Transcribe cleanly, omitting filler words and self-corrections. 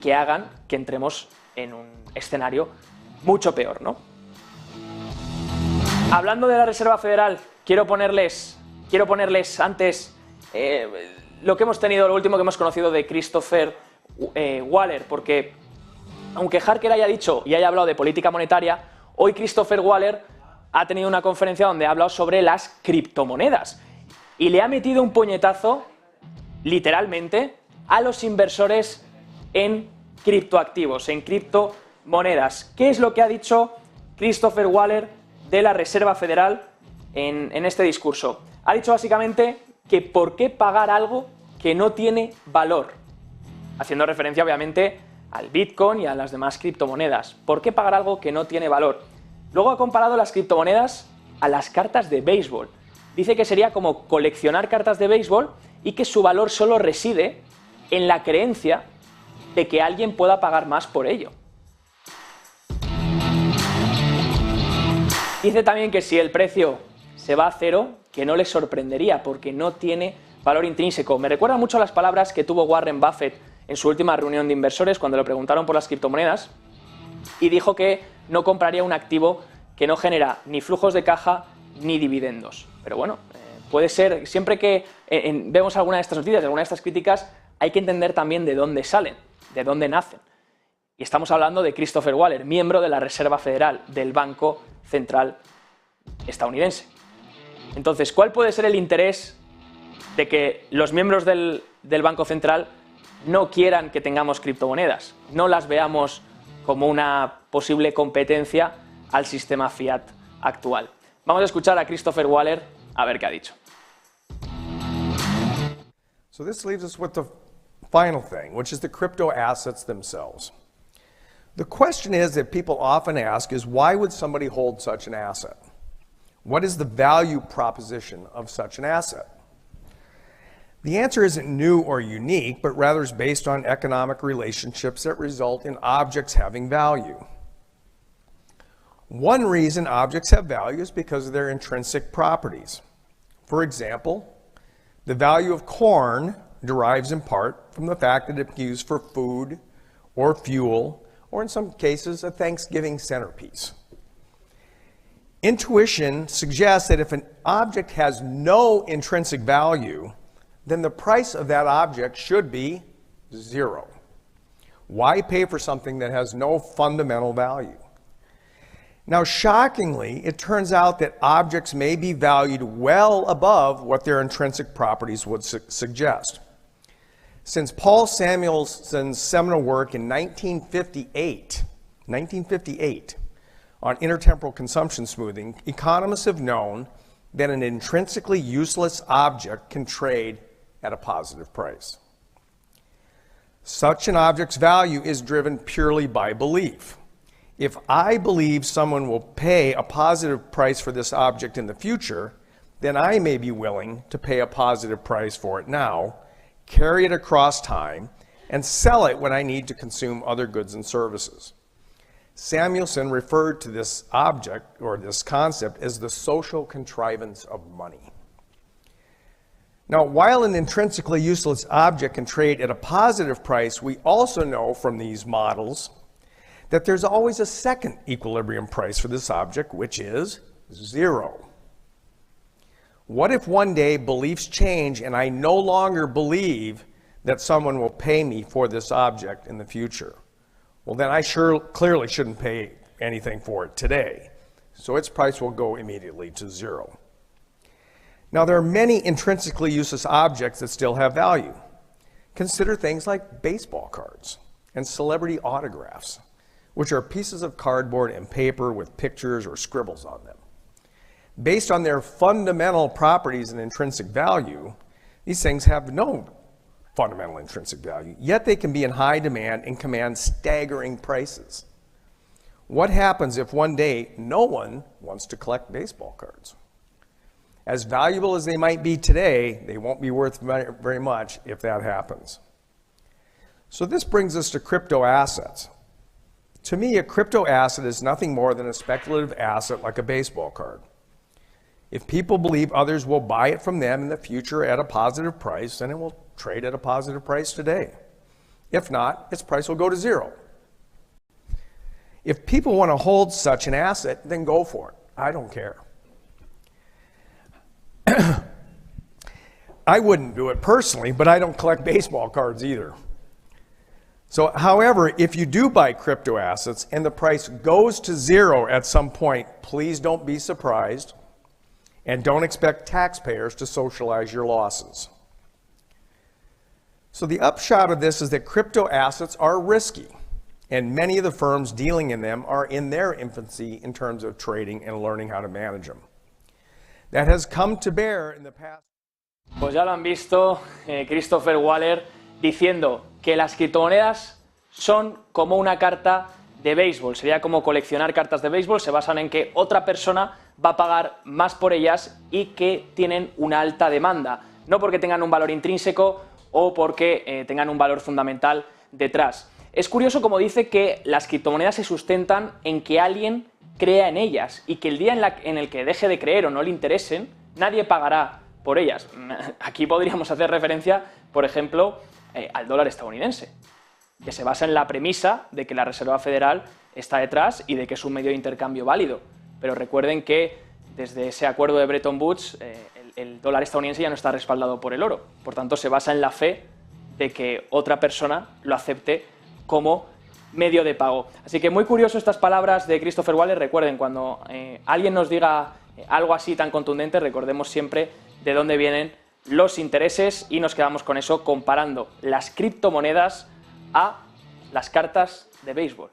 que hagan que entremos en un escenario mucho peor, ¿no? Hablando de la Reserva Federal, quiero ponerles antes lo que hemos tenido, lo último que hemos conocido de Christopher Waller, porque aunque Harker haya dicho y haya hablado de política monetaria, hoy Christopher Waller ha tenido una conferencia donde ha hablado sobre las criptomonedas y le ha metido un puñetazo, literalmente, a los inversores en criptoactivos, en criptomonedas. ¿Qué es lo que ha dicho Christopher Waller de la Reserva Federal en este discurso? Ha dicho básicamente que por qué pagar algo que no tiene valor, haciendo referencia obviamente al Bitcoin y a las demás criptomonedas. ¿Por qué pagar algo que no tiene valor? Luego ha comparado las criptomonedas a las cartas de béisbol. Dice que sería como coleccionar cartas de béisbol y que su valor solo reside en la creencia de que alguien pueda pagar más por ello. Dice también que si el precio se va a cero, que no le sorprendería porque no tiene valor intrínseco. Me recuerda mucho a las palabras que tuvo Warren Buffett en su última reunión de inversores cuando le preguntaron por las criptomonedas y dijo que no compraría un activo que no genera ni flujos de caja ni dividendos. Pero bueno, puede ser, siempre que vemos alguna de estas noticias, alguna de estas críticas, hay que entender también de dónde salen, de dónde nacen. Y estamos hablando de Christopher Waller, miembro de la Reserva Federal, del Banco Central estadounidense. Entonces, ¿cuál puede ser el interés de que los miembros del Banco Central no quieran que tengamos criptomonedas, no las veamos como una posible competencia al sistema fiat actual? Vamos a escuchar a Christopher Waller a ver qué ha dicho. So this leaves us with the final thing, which is the crypto assets themselves. The question is that people often ask is, why would somebody hold such an asset? What is the value proposition of such an asset? The answer isn't new or unique, but rather is based on economic relationships that result in objects having value. One reason objects have value is because of their intrinsic properties. For example, the value of corn derives in part from the fact that it can be used for food or fuel, or in some cases, a Thanksgiving centerpiece. Intuition suggests that if an object has no intrinsic value, then the price of that object should be zero. Why pay for something that has no fundamental value? Now, shockingly, it turns out that objects may be valued well above what their intrinsic properties would suggest. Since Paul Samuelson's seminal work in 1958 on intertemporal consumption smoothing, economists have known that an intrinsically useless object can trade at a positive price. Such an object's value is driven purely by belief. If I believe someone will pay a positive price for this object in the future, then I may be willing to pay a positive price for it now, carry it across time, and sell it when I need to consume other goods and services. Samuelson referred to this object, or this concept, as the social contrivance of money. Now, while an intrinsically useless object can trade at a positive price, we also know from these models that there's always a second equilibrium price for this object, which is zero. What if one day beliefs change and I no longer believe that someone will pay me for this object in the future? Well, then I clearly shouldn't pay anything for it today. So its price will go immediately to zero. Now, there are many intrinsically useless objects that still have value. Consider things like baseball cards and celebrity autographs, which are pieces of cardboard and paper with pictures or scribbles on them. Based on their fundamental properties and intrinsic value, these things have no fundamental intrinsic value, yet they can be in high demand and command staggering prices. What happens if one day no one wants to collect baseball cards? As valuable as they might be today, they won't be worth very much if that happens. So this brings us to crypto assets. To me, a crypto asset is nothing more than a speculative asset like a baseball card. If people believe others will buy it from them in the future at a positive price, then it will trade at a positive price today. If not, its price will go to zero. If people want to hold such an asset, then go for it. I don't care. I wouldn't do it personally, but I don't collect baseball cards either. So, however, if you do buy crypto assets and the price goes to zero at some point, please don't be surprised and don't expect taxpayers to socialize your losses. So the upshot of this is that crypto assets are risky, and many of the firms dealing in them are in their infancy in terms of trading and learning how to manage them. That has come to bear in the past. Pues ya lo han visto, Christopher Waller diciendo que las criptomonedas son como una carta de béisbol. Sería como coleccionar cartas de béisbol, se basan en que otra persona va a pagar más por ellas y que tienen una alta demanda, no porque tengan un valor intrínseco o porque tengan un valor fundamental detrás. Es curioso como dice que las criptomonedas se sustentan en que alguien crea en ellas y que el día en el que deje de creer o no le interesen, nadie pagará por ellas. Aquí podríamos hacer referencia, por ejemplo, al dólar estadounidense, que se basa en la premisa de que la Reserva Federal está detrás y de que es un medio de intercambio válido. Pero recuerden que desde ese acuerdo de Bretton Woods el dólar estadounidense ya no está respaldado por el oro. Por tanto, se basa en la fe de que otra persona lo acepte como medio de pago. Así que muy curioso estas palabras de Christopher Waller. Recuerden, cuando alguien nos diga algo así tan contundente, recordemos siempre de dónde vienen los intereses y nos quedamos con eso comparando las criptomonedas a las cartas de béisbol.